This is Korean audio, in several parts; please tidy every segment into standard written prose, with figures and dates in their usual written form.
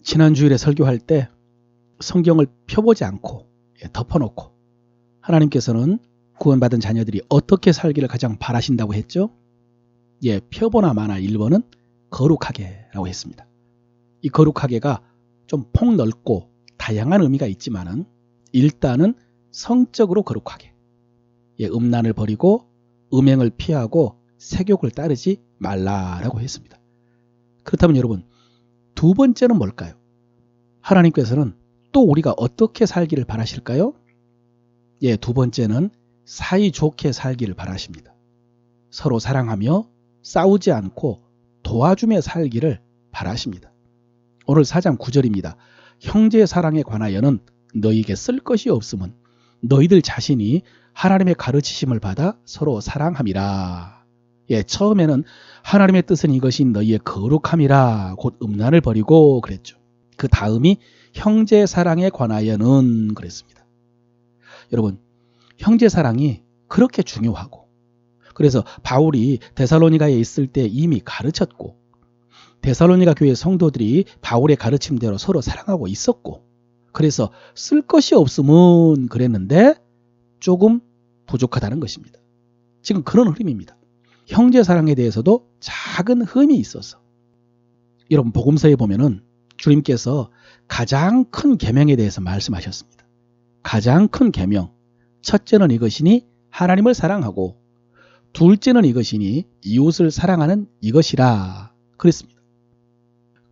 지난 주일에 설교할 때 성경을 펴보지 않고 덮어놓고 하나님께서는 구원받은 자녀들이 어떻게 살기를 가장 바라신다고 했죠? 펴보나 마나 1번은 거룩하게라고 했습니다. 이 거룩하게가 좀 폭넓고 다양한 의미가 있지만은 일단은 성적으로 거룩하게. 음란을 버리고 음행을 피하고 세욕을 따르지 말라라고 했습니다. 그렇다면 여러분, 두 번째는 뭘까요? 하나님께서는 또 우리가 어떻게 살기를 바라실까요? 두 번째는 사이좋게 살기를 바라십니다. 서로 사랑하며 싸우지 않고 도와주며 살기를 바라십니다. 오늘 4장 9절입니다. 형제 사랑에 관하여는 너희에게 쓸 것이 없음은 너희들 자신이 하나님의 가르치심을 받아 서로 사랑함이라. 처음에는 하나님의 뜻은 이것이 너희의 거룩함이라 곧 음란을 버리고 그랬죠. 그 다음이 형제 사랑에 관하여는 그랬습니다. 여러분, 형제 사랑이 그렇게 중요하고, 그래서 바울이 데살로니가에 있을 때 이미 가르쳤고, 데살로니가 교회 성도들이 바울의 가르침대로 서로 사랑하고 있었고, 그래서 쓸 것이 없음은 그랬는데 조금 부족하다는 것입니다. 지금 그런 흐름입니다. 형제 사랑에 대해서도 작은 흠이 있어서, 여러분 복음서에 보면은 주님께서 가장 큰 계명에 대해서 말씀하셨습니다. 가장 큰 계명, 첫째는 이것이니 하나님을 사랑하고, 둘째는 이것이니 이웃을 사랑하는 이것이라 그랬습니다.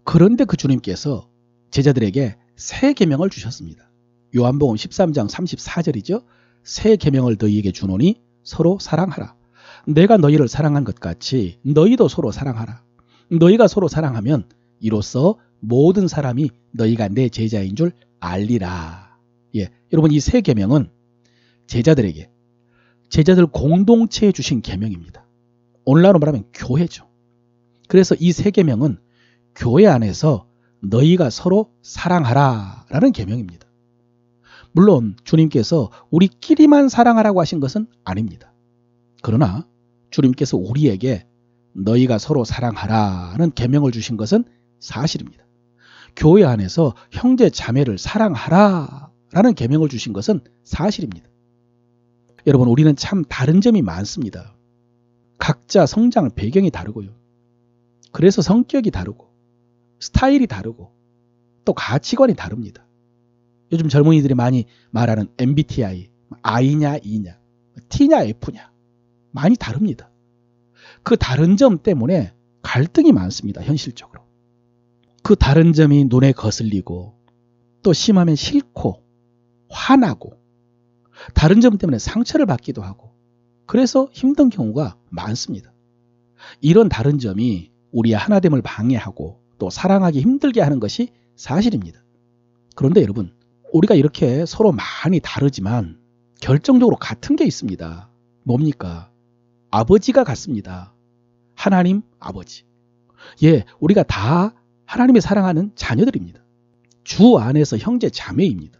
그런데 그 주님께서 제자들에게 새 계명을 주셨습니다. 요한복음 13장 34절이죠. 새 계명을 너희에게 주노니 서로 사랑하라. 내가 너희를 사랑한 것 같이 너희도 서로 사랑하라. 너희가 서로 사랑하면 이로써 모든 사람이 너희가 내 제자인 줄 알리라. 여러분, 이 새 계명은 제자들에게, 제자들 공동체에 주신 계명입니다. 오늘날로 말하면 교회죠. 그래서 이 새 계명은 교회 안에서 너희가 서로 사랑하라 라는 계명입니다. 물론 주님께서 우리끼리만 사랑하라고 하신 것은 아닙니다. 그러나 주님께서 우리에게 너희가 서로 사랑하라는 계명을 주신 것은 사실입니다. 교회 안에서 형제 자매를 사랑하라라는 계명을 주신 것은 사실입니다. 여러분, 우리는 참 다른 점이 많습니다. 각자 성장 배경이 다르고요. 그래서 성격이 다르고 스타일이 다르고 또 가치관이 다릅니다. 요즘 젊은이들이 많이 말하는 MBTI, I냐 E냐, T냐 F냐 많이 다릅니다. 그 다른 점 때문에 갈등이 많습니다. 현실적으로. 그 다른 점이 눈에 거슬리고 또 심하면 싫고 화나고 다른 점 때문에 상처를 받기도 하고 그래서 힘든 경우가 많습니다. 이런 다른 점이 우리의 하나됨을 방해하고 또 사랑하기 힘들게 하는 것이 사실입니다. 그런데 여러분, 우리가 이렇게 서로 많이 다르지만 결정적으로 같은 게 있습니다. 뭡니까? 아버지가 같습니다. 하나님 아버지. 우리가 다 하나님이 사랑하는 자녀들입니다. 주 안에서 형제 자매입니다.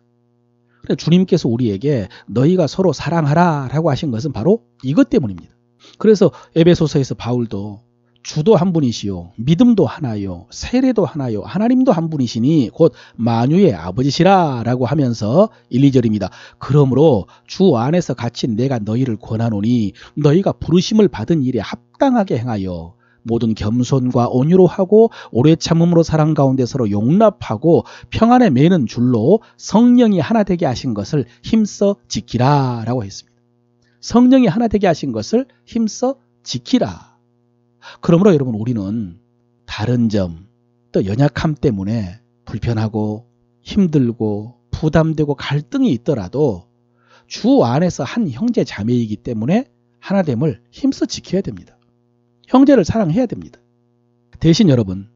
그래서 주님께서 우리에게 너희가 서로 사랑하라 라고 하신 것은 바로 이것 때문입니다. 그래서 에베소서에서 바울도 주도 한 분이시요 믿음도 하나요 세례도 하나요 하나님도 한 분이시니 곧 만유의 아버지시라 라고 하면서 1, 2절입니다. 그러므로 주 안에서 갇힌 내가 너희를 권하노니 너희가 부르심을 받은 일에 합당하게 행하여 모든 겸손과 온유로 하고 오래 참음으로 사랑 가운데 서로 용납하고 평안에 매는 줄로 성령이 하나 되게 하신 것을 힘써 지키라 라고 했습니다. 성령이 하나 되게 하신 것을 힘써 지키라. 그러므로 여러분, 우리는 다른 점 또 연약함 때문에 불편하고 힘들고 부담되고 갈등이 있더라도 주 안에서 한 형제 자매이기 때문에 하나됨을 힘써 지켜야 됩니다. 형제를 사랑해야 됩니다. 대신 여러분,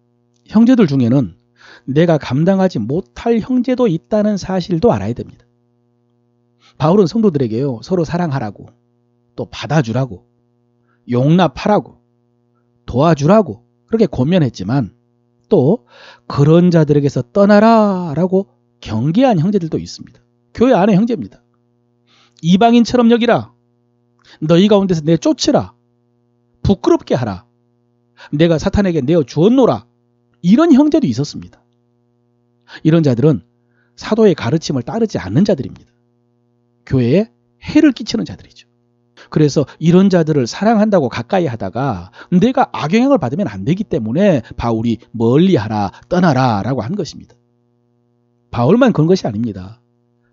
형제들 중에는 내가 감당하지 못할 형제도 있다는 사실도 알아야 됩니다. 바울은 성도들에게요, 서로 사랑하라고, 또 받아주라고, 용납하라고, 도와주라고 그렇게 권면했지만 또 그런 자들에게서 떠나라 라고 경계한 형제들도 있습니다. 교회 안에 형제입니다. 이방인처럼 여기라. 너희 가운데서 내쫓으라. 부끄럽게 하라. 내가 사탄에게 내어 주었노라. 이런 형제도 있었습니다. 이런 자들은 사도의 가르침을 따르지 않는 자들입니다. 교회에 해를 끼치는 자들이죠. 그래서 이런 자들을 사랑한다고 가까이 하다가 내가 악영향을 받으면 안 되기 때문에 바울이 멀리하라, 떠나라 라고 한 것입니다. 바울만 그런 것이 아닙니다.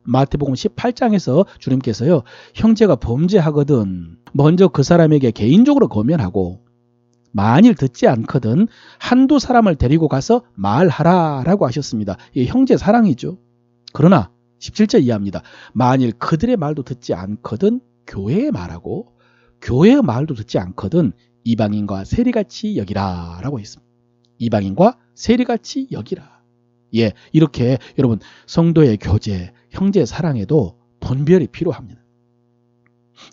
마태복음 18장에서 주님께서요, 형제가 범죄하거든 먼저 그 사람에게 개인적으로 거면하고 만일 듣지 않거든 한두 사람을 데리고 가서 말하라 라고 하셨습니다. 이게 형제 사랑이죠. 그러나 17절 이하입니다. 만일 그들의 말도 듣지 않거든 교회의 말하고 교회의 말도 듣지 않거든 이방인과 세리같이 여기라 라고 했습니다. 이방인과 세리같이 여기라. 예, 이렇게 여러분 성도의 교제, 형제 사랑에도 분별이 필요합니다.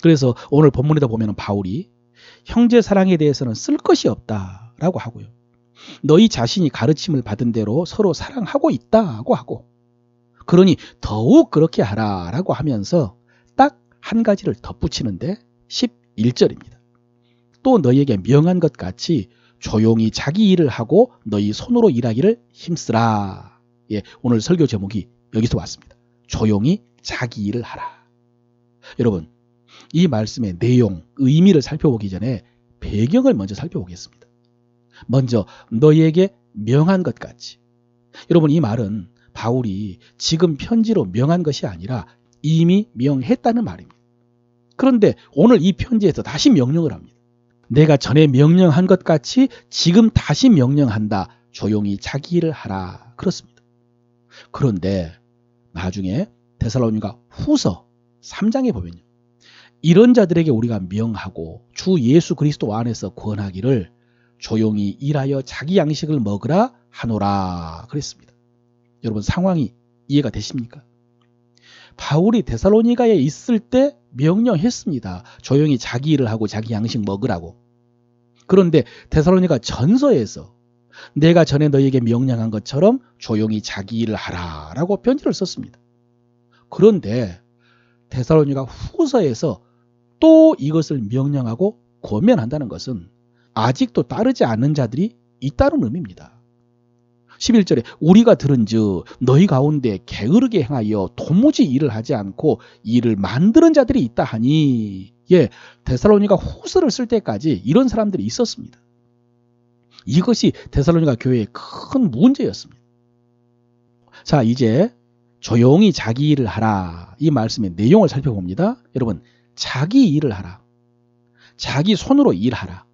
그래서 오늘 본문에다 보면 바울이 형제 사랑에 대해서는 쓸 것이 없다라고 하고요. 너희 자신이 가르침을 받은 대로 서로 사랑하고 있다고 하고 그러니 더욱 그렇게 하라라고 하면서 딱 한 가지를 덧붙이는데 11절입니다. 또 너희에게 명한 것 같이 조용히 자기 일을 하고 너희 손으로 일하기를 힘쓰라. 예, 오늘 설교 제목이 여기서 왔습니다. 조용히 자기 일을 하라. 여러분, 이 말씀의 내용, 의미를 살펴보기 전에 배경을 먼저 살펴보겠습니다. 먼저 너희에게 명한 것 같이. 여러분, 이 말은 바울이 지금 편지로 명한 것이 아니라 이미 명했다는 말입니다. 그런데 오늘 이 편지에서 다시 명령을 합니다. 내가 전에 명령한 것 같이 지금 다시 명령한다. 조용히 자기 일을 하라. 그렇습니다. 그런데 나중에 데살로니가 후서 3장에 보면요. 이런 자들에게 우리가 명하고 주 예수 그리스도 안에서 권하기를 조용히 일하여 자기 양식을 먹으라 하노라 그랬습니다. 여러분 상황이 이해가 되십니까? 바울이 데살로니가에 있을 때 명령했습니다. 조용히 자기 일을 하고 자기 양식 먹으라고. 그런데 데살로니가 전서에서 내가 전에 너희에게 명령한 것처럼 조용히 자기 일을 하라라고 편지를 썼습니다. 그런데 데살로니가 후서에서 또 이것을 명령하고 권면한다는 것은 아직도 따르지 않는 자들이 있다는 의미입니다. 11절에 우리가 들은즉 너희 가운데 게으르게 행하여 도무지 일을 하지 않고 일을 만드는 자들이 있다 하니 예, 데살로니가 후서를 쓸 때까지 이런 사람들이 있었습니다. 이것이 데살로니가 교회의 큰 문제였습니다. 자, 이제 조용히 자기 일을 하라. 이 말씀의 내용을 살펴봅니다. 여러분, 자기 일을 하라. 자기 손으로 일하라.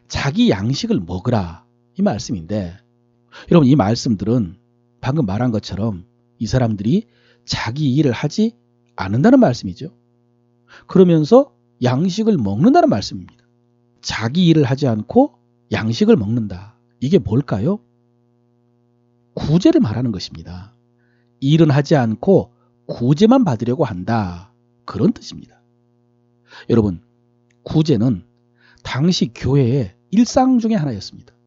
자기 양식을 먹으라. 이 말씀인데 여러분 이 말씀들은 방금 말한 것처럼 이 사람들이 자기 일을 하지 않는다는 말씀이죠. 그러면서 양식을 먹는다는 말씀입니다. 자기 일을 하지 않고 양식을 먹는다. 이게 뭘까요? 구제를 말하는 것입니다. 일은 하지 않고 구제만 받으려고 한다. 그런 뜻입니다. 여러분, 구제는 당시 교회의 일상 중에 하나였습니다.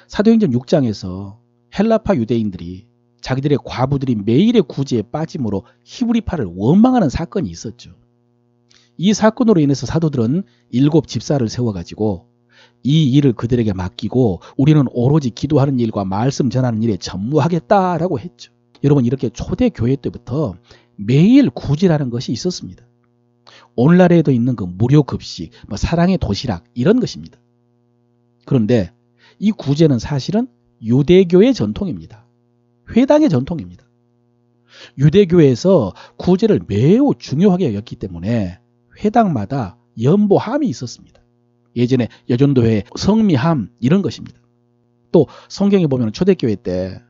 사도행전 6장에서 헬라파 유대인들이 자기들의 과부들이 매일의 구제에 빠짐으로 히브리파를 원망하는 사건이 있었죠. 이 사건으로 인해서 사도들은 7 집사를 세워가지고 이 일을 그들에게 맡기고 우리는 오로지 기도하는 일과 말씀 전하는 일에 전무하겠다라고 했죠. 여러분 이렇게 초대 교회 때부터 매일 구제라는 것이 있었습니다. 오늘날에도 있는 그 무료 급식, 사랑의 도시락 이런 것입니다. 그런데 이 구제는 사실은 유대교의 전통입니다. 회당의 전통입니다. 유대교에서 구제를 매우 중요하게 여겼기 때문에 회당마다 연보함이 있었습니다. 예전에 여전도회 성미함 이런 것입니다. 또 성경에 보면 초대교회 때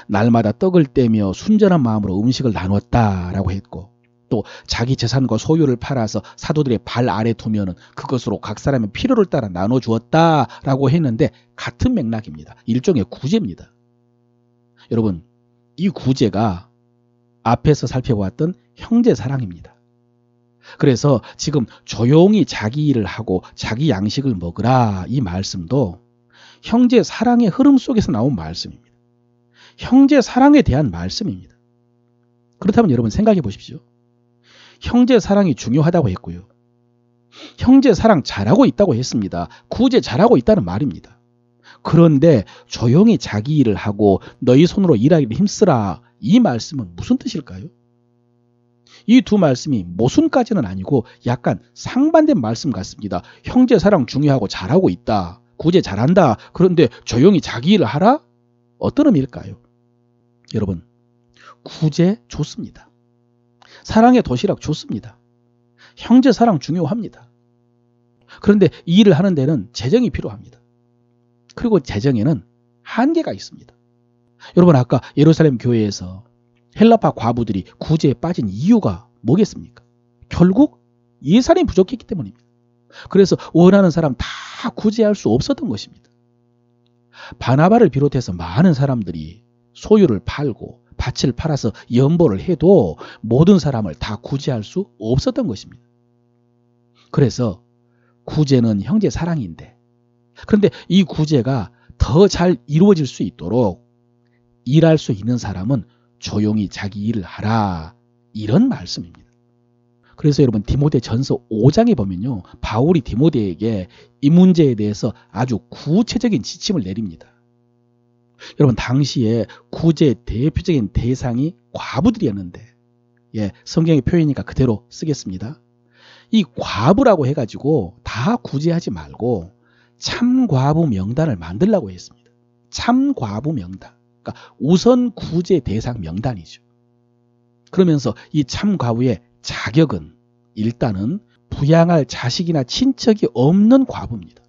날마다 떡을 떼며 순전한 마음으로 음식을 나눴다라고 했고 또 자기 재산과 소유를 팔아서 사도들의 발 아래 두면은 그것으로 각 사람의 필요를 따라 나눠주었다라고 했는데 같은 맥락입니다. 일종의 구제입니다. 여러분 이 구제가 앞에서 살펴보았던 형제 사랑입니다. 그래서 지금 조용히 자기 일을 하고 자기 양식을 먹으라 이 말씀도 형제 사랑의 흐름 속에서 나온 말씀입니다. 형제 사랑에 대한 말씀입니다. 그렇다면 여러분 생각해 보십시오. 형제 사랑이 중요하다고 했고요. 형제 사랑 잘하고 있다고 했습니다. 구제 잘하고 있다는 말입니다. 그런데 조용히 자기 일을 하고 너희 손으로 일하기를 힘쓰라. 이 말씀은 무슨 뜻일까요? 이 두 말씀이 모순까지는 아니고 약간 상반된 말씀 같습니다. 형제 사랑 중요하고 잘하고 있다. 구제 잘한다. 그런데 조용히 자기 일을 하라? 어떤 의미일까요? 여러분, 구제 좋습니다. 사랑의 도시락 좋습니다. 형제 사랑 중요합니다. 그런데 이 일을 하는 데는 재정이 필요합니다. 그리고 재정에는 한계가 있습니다. 여러분, 아까 예루살렘 교회에서 헬라파 과부들이 구제에 빠진 이유가 뭐겠습니까? 결국 예산이 부족했기 때문입니다. 그래서 원하는 사람 다 구제할 수 없었던 것입니다. 바나바를 비롯해서 많은 사람들이 소유를 팔고 밭을 팔아서 연보를 해도 모든 사람을 다 구제할 수 없었던 것입니다. 그래서 구제는 형제 사랑인데, 그런데 이 구제가 더 잘 이루어질 수 있도록 일할 수 있는 사람은 조용히 자기 일을 하라, 이런 말씀입니다. 그래서 여러분, 디모데전서 5장에 보면요, 바울이 디모데에게 이 문제에 대해서 아주 구체적인 지침을 내립니다. 여러분, 당시에 구제의 대표적인 대상이 과부들이었는데, 성경의 표현이니까 그대로 쓰겠습니다. 이 과부라고 해가지고 다 구제하지 말고 참과부 명단을 만들라고 했습니다. 참과부 명단. 그러니까 우선 구제 대상 명단이죠. 그러면서 이 참과부의 자격은 일단은 부양할 자식이나 친척이 없는 과부입니다.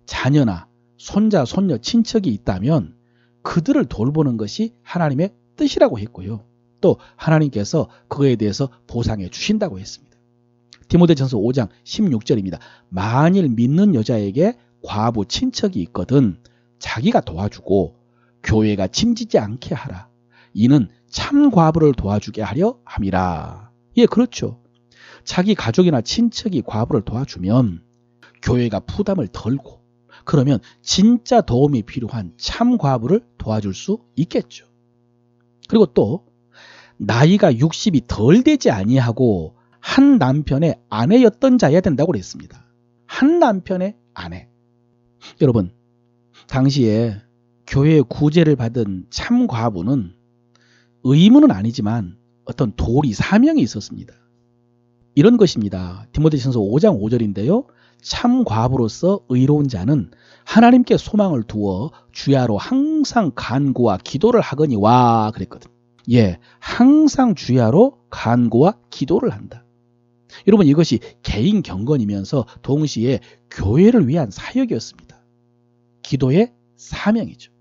자녀나 손자, 손녀, 친척이 있다면 그들을 돌보는 것이 하나님의 뜻이라고 했고요. 또 하나님께서 그거에 대해서 보상해 주신다고 했습니다. 디모데전서 5장 16절입니다. 만일 믿는 여자에게 과부 친척이 있거든 자기가 도와주고 교회가 짐지지 않게 하라. 이는 참 과부를 도와주게 하려 함이라. 그렇죠. 자기 가족이나 친척이 과부를 도와주면 교회가 부담을 덜고, 그러면 진짜 도움이 필요한 참 과부를 도와줄 수 있겠죠. 그리고 또 나이가 60이 덜 되지 아니하고 한 남편의 아내였던 자여야 된다고 그랬습니다. 한 남편의 아내. 여러분, 당시에 교회의 구제를 받은 참 과부는 의무는 아니지만 어떤 도리, 사명이 있었습니다. 이런 것입니다. 디모데전서 5장 5절인데요. 참 과부로서 의로운 자는 하나님께 소망을 두어 주야로 항상 간구와 기도를 하거니와 그랬거든. 항상 주야로 간구와 기도를 한다. 여러분, 이것이 개인 경건이면서 동시에 교회를 위한 사역이었습니다. 기도의 사명이죠.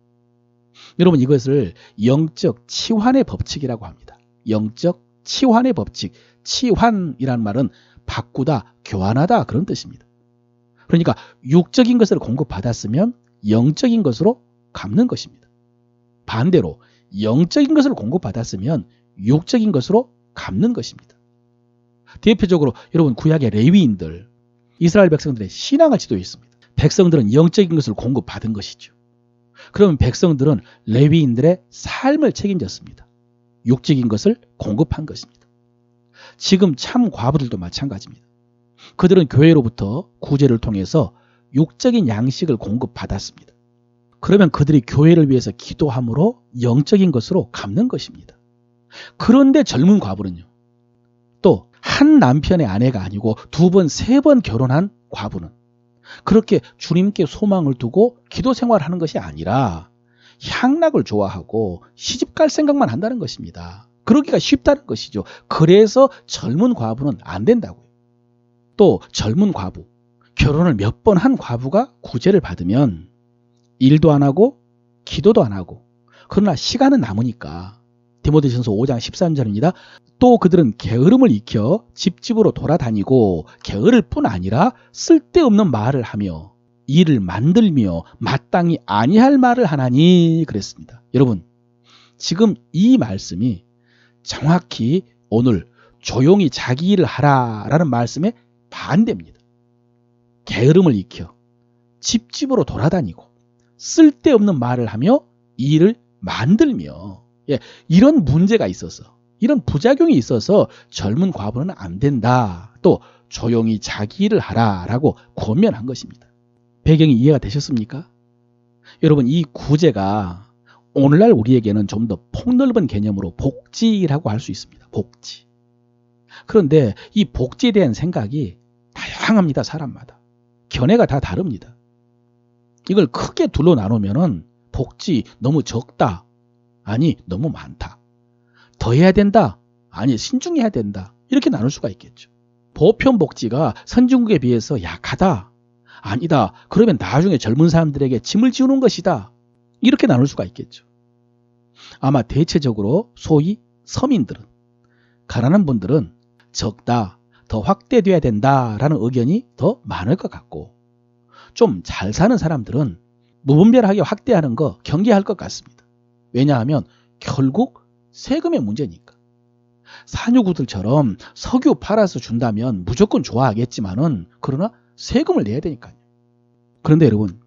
여러분, 이것을 영적 치환의 법칙이라고 합니다. 영적 치환의 법칙. 치환이란 말은 바꾸다, 교환하다, 그런 뜻입니다. 그러니까 육적인 것을 공급받았으면 영적인 것으로 갚는 것입니다. 반대로 영적인 것을 공급받았으면 육적인 것으로 갚는 것입니다. 대표적으로 여러분, 구약의 레위인들, 이스라엘 백성들의 신앙을 지도했습니다. 백성들은 영적인 것을 공급받은 것이죠. 그러면 백성들은 레위인들의 삶을 책임졌습니다. 육적인 것을 공급한 것입니다. 지금 참 과부들도 마찬가지입니다. 그들은 교회로부터 구제를 통해서 육적인 양식을 공급받았습니다. 그러면 그들이 교회를 위해서 기도함으로 영적인 것으로 갚는 것입니다. 그런데 젊은 과부는요, 또 한 남편의 아내가 아니고 2번, 3번 결혼한 과부는 그렇게 주님께 소망을 두고 기도 생활하는 것이 아니라 향락을 좋아하고 시집갈 생각만 한다는 것입니다. 그러기가 쉽다는 것이죠. 그래서 젊은 과부는 안 된다고요. 또 젊은 과부, 결혼을 몇 번 한 과부가 구제를 받으면 일도 안 하고 기도도 안 하고, 그러나 시간은 남으니까 디모데전서 5장 13절입니다. 또 그들은 게으름을 익혀 집집으로 돌아다니고 게으를 뿐 아니라 쓸데없는 말을 하며 일을 만들며 마땅히 아니할 말을 하나니 그랬습니다. 여러분, 지금 이 말씀이 정확히 오늘 조용히 자기 일을 하라라는 말씀의 반대입니다. 게으름을 익혀 집집으로 돌아다니고 쓸데없는 말을 하며 일을 만들며, 이런 문제가 있어서, 이런 부작용이 있어서 젊은 과부는 안 된다. 또 조용히 자기 일을 하라라고 권면한 것입니다. 배경이 이해가 되셨습니까? 여러분, 이 구제가 오늘날 우리에게는 좀 더 폭넓은 개념으로 복지라고 할 수 있습니다. 복지. 그런데 이 복지에 대한 생각이 다양합니다. 사람마다. 견해가 다 다릅니다. 이걸 크게 둘로 나누면은 복지 너무 적다. 아니, 너무 많다. 더 해야 된다. 아니, 신중해야 된다. 이렇게 나눌 수가 있겠죠. 보편 복지가 선진국에 비해서 약하다. 아니다. 그러면 나중에 젊은 사람들에게 짐을 지우는 것이다. 이렇게 나눌 수가 있겠죠. 아마 대체적으로 소위 서민들은, 가난한 분들은 적다, 더 확대돼야 된다라는 의견이 더 많을 것 같고, 좀 잘 사는 사람들은 무분별하게 확대하는 거 경계할 것 같습니다. 왜냐하면 결국 세금의 문제니까. 산유국들처럼 석유 팔아서 준다면 무조건 좋아하겠지만은 그러나 세금을 내야 되니까요. 그런데 여러분,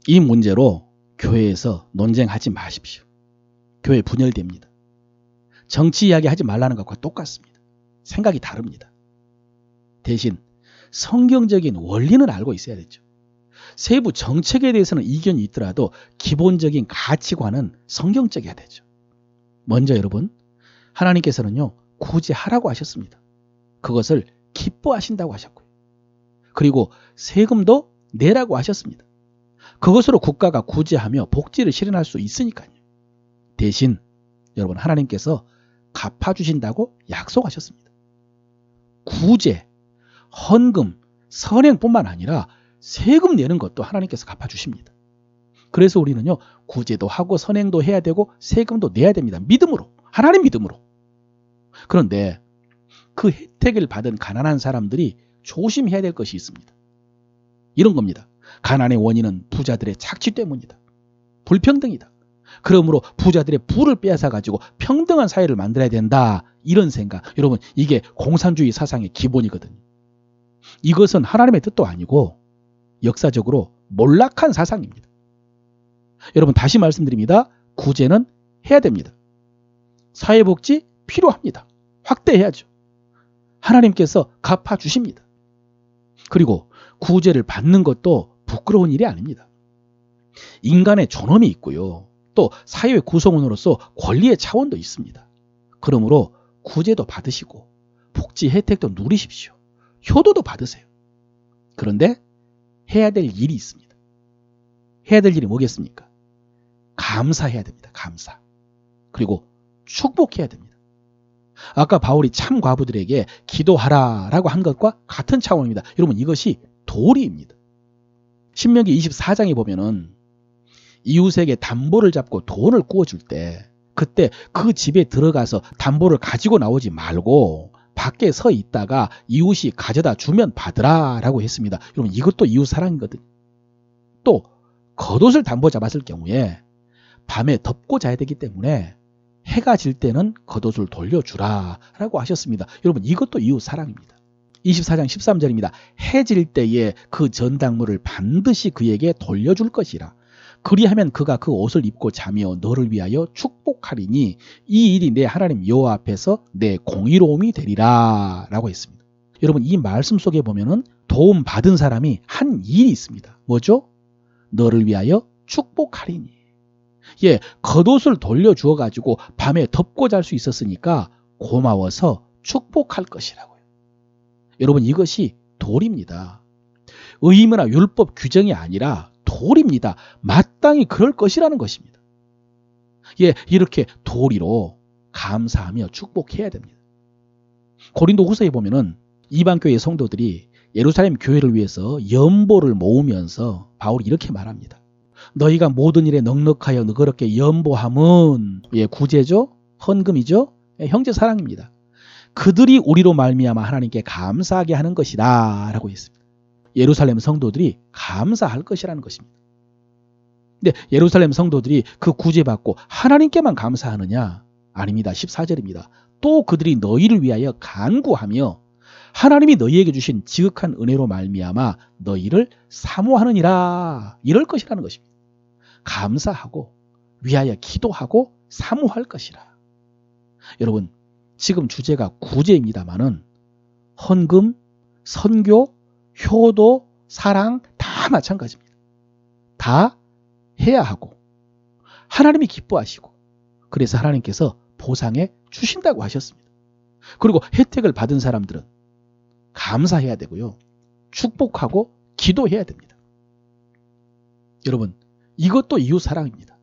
이 문제로 교회에서 논쟁하지 마십시오. 교회 분열됩니다. 정치 이야기 하지 말라는 것과 똑같습니다. 생각이 다릅니다. 대신 성경적인 원리는 알고 있어야 되죠. 세부 정책에 대해서는 이견이 있더라도 기본적인 가치관은 성경적이어야 되죠. 먼저 여러분, 하나님께서는요, 구제하라고 하셨습니다. 그것을 기뻐하신다고 하셨고요. 그리고 세금도 내라고 하셨습니다. 그것으로 국가가 구제하며 복지를 실현할 수 있으니까요. 대신 여러분, 하나님께서 갚아주신다고 약속하셨습니다. 구제, 헌금, 선행뿐만 아니라 세금 내는 것도 하나님께서 갚아주십니다. 그래서 우리는요, 구제도 하고 선행도 해야 되고 세금도 내야 됩니다. 믿음으로, 하나님 믿음으로. 그런데 그 혜택을 받은 가난한 사람들이 조심해야 될 것이 있습니다. 이런 겁니다. 가난의 원인은 부자들의 착취 때문이다. 불평등이다. 그러므로 부자들의 부를 빼앗아 가지고 평등한 사회를 만들어야 된다. 이런 생각. 여러분, 이게 공산주의 사상의 기본이거든요. 이것은 하나님의 뜻도 아니고 역사적으로 몰락한 사상입니다. 여러분, 다시 말씀드립니다. 구제는 해야 됩니다. 사회복지 필요합니다. 확대해야죠. 하나님께서 갚아주십니다. 그리고 구제를 받는 것도 부끄러운 일이 아닙니다. 인간의 존엄이 있고요. 또 사회 구성원으로서 권리의 차원도 있습니다. 그러므로 구제도 받으시고 복지 혜택도 누리십시오. 효도도 받으세요. 그런데 해야 될 일이 있습니다. 해야 될 일이 뭐겠습니까? 감사해야 됩니다. 감사. 그리고 축복해야 됩니다. 아까 바울이 참 과부들에게 기도하라라고 한 것과 같은 차원입니다. 여러분, 이것이 도리입니다. 신명기 24장에 보면은 이웃에게 담보를 잡고 돈을 구워줄 때 그때 그 집에 들어가서 담보를 가지고 나오지 말고 밖에 서 있다가 이웃이 가져다 주면 받으라 라고 했습니다. 여러분, 이것도 이웃 사랑이거든요. 또 겉옷을 담보 잡았을 경우에 밤에 덮고 자야 되기 때문에 해가 질 때는 겉옷을 돌려주라 라고 하셨습니다. 여러분, 이것도 이웃 사랑입니다. 24장 13절입니다. 해 질 때에 그 전당물을 반드시 그에게 돌려줄 것이라. 그리하면 그가 그 옷을 입고 자며 너를 위하여 축복하리니 이 일이 내 하나님 여호와 앞에서 내 공의로움이 되리라 라고 했습니다. 여러분, 이 말씀 속에 보면은 도움 받은 사람이 한 일이 있습니다. 뭐죠? 너를 위하여 축복하리니. 예, 겉옷을 돌려주어 가지고 밤에 덮고 잘 수 있었으니까 고마워서 축복할 것이라고요. 여러분, 이것이 도리입니다. 의무나 율법 규정이 아니라 도리입니다. 마땅히 그럴 것이라는 것입니다. 예, 이렇게 도리로 감사하며 축복해야 됩니다. 고린도 후서에 보면은 이방교회 성도들이 예루살렘 교회를 위해서 연보를 모으면서 바울이 이렇게 말합니다. 너희가 모든 일에 넉넉하여 너그럽게 연보함은, 예, 구제죠, 헌금이죠, 예, 형제 사랑입니다. 그들이 우리로 말미암아 하나님께 감사하게 하는 것이다 라고 했습니다. 예루살렘 성도들이 감사할 것이라는 것입니다. 근데 예루살렘 성도들이 그 구제받고 하나님께만 감사하느냐? 아닙니다. 14절입니다. 또 그들이 너희를 위하여 간구하며 하나님이 너희에게 주신 지극한 은혜로 말미암아 너희를 사모하느니라, 이럴 것이라는 것입니다. 감사하고 위하여 기도하고 사모할 것이라. 여러분, 지금 주제가 구제입니다마는 헌금, 선교, 효도, 사랑 다 마찬가지입니다. 다 해야 하고 하나님이 기뻐하시고 그래서 하나님께서 보상해 주신다고 하셨습니다. 그리고 혜택을 받은 사람들은 감사해야 되고요. 축복하고 기도해야 됩니다. 여러분, 이것도 이웃 사랑입니다.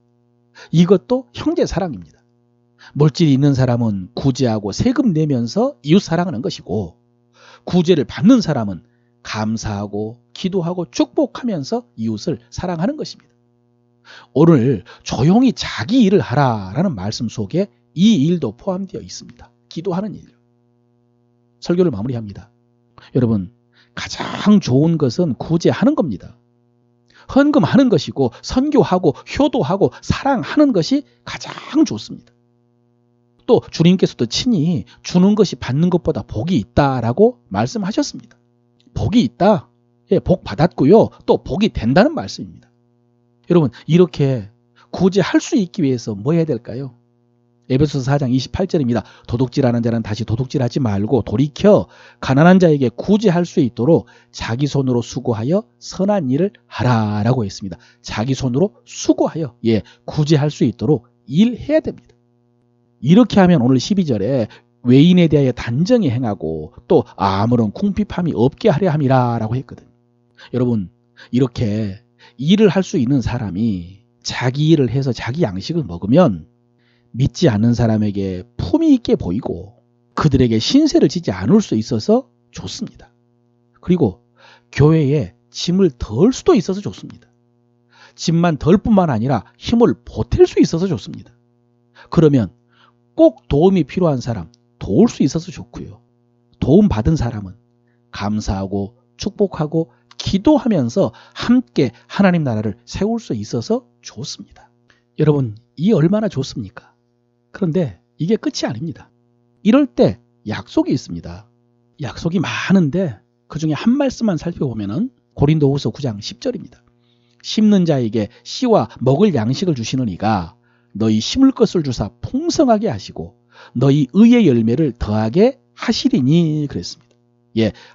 이것도 형제 사랑입니다. 물질이 있는 사람은 구제하고 세금 내면서 이웃 사랑하는 것이고 구제를 받는 사람은 감사하고 기도하고 축복하면서 이웃을 사랑하는 것입니다. 오늘 조용히 자기 일을 하라라는 말씀 속에 이 일도 포함되어 있습니다. 기도하는 일. 설교를 마무리합니다. 여러분, 가장 좋은 것은 구제하는 겁니다. 헌금하는 것이고 선교하고 효도하고 사랑하는 것이 가장 좋습니다. 또 주님께서도 친히 주는 것이 받는 것보다 복이 있다라고 말씀하셨습니다. 복이 있다. 예, 복 받았고요. 또 복이 된다는 말씀입니다. 여러분, 이렇게 구제할 수 있기 위해서 뭐 해야 될까요? 에베소서 4장 28절입니다. 도둑질하는 자는 다시 도둑질하지 말고 돌이켜 가난한 자에게 구제할 수 있도록 자기 손으로 수고하여 선한 일을 하라라고 했습니다. 자기 손으로 수고하여 구제할 수 있도록 일해야 됩니다. 이렇게 하면 오늘 12절에 외인에 대하여 단정히 행하고 또 아무런 궁핍함이 없게 하려 함이라라고 했거든요. 여러분, 이렇게 일을 할 수 있는 사람이 자기 일을 해서 자기 양식을 먹으면 믿지 않는 사람에게 품위 있게 보이고 그들에게 신세를 지지 않을 수 있어서 좋습니다. 그리고 교회에 짐을 덜 수도 있어서 좋습니다. 짐만 덜 뿐만 아니라 힘을 보탤 수 있어서 좋습니다. 그러면 꼭 도움이 필요한 사람 도울 수 있어서 좋고요. 도움 받은 사람은 감사하고 축복하고 기도하면서 함께 하나님 나라를 세울 수 있어서 좋습니다. 여러분, 이 얼마나 좋습니까? 그런데 이게 끝이 아닙니다. 이럴 때 약속이 있습니다. 약속이 많은데 그중에 한 말씀만 살펴보면 고린도후서 9장 10절입니다. 심는 자에게 씨와 먹을 양식을 주시는 이가 너희 심을 것을 주사 풍성하게 하시고 너희 의의 열매를 더하게 하시리니 그랬습니다.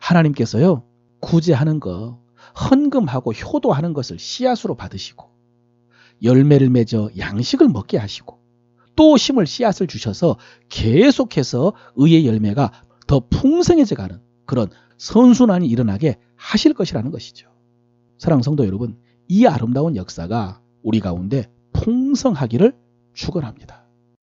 하나님께서요, 구제하는 거, 헌금하고 효도하는 것을 씨앗으로 받으시고 열매를 맺어 양식을 먹게 하시고 또 심을 씨앗을 주셔서 계속해서 의의 열매가 더 풍성해져가는 그런 선순환이 일어나게 하실 것이라는 것이죠. 사랑하는 성도 여러분, 이 아름다운 역사가 우리 가운데 풍성하기를 축원합니다.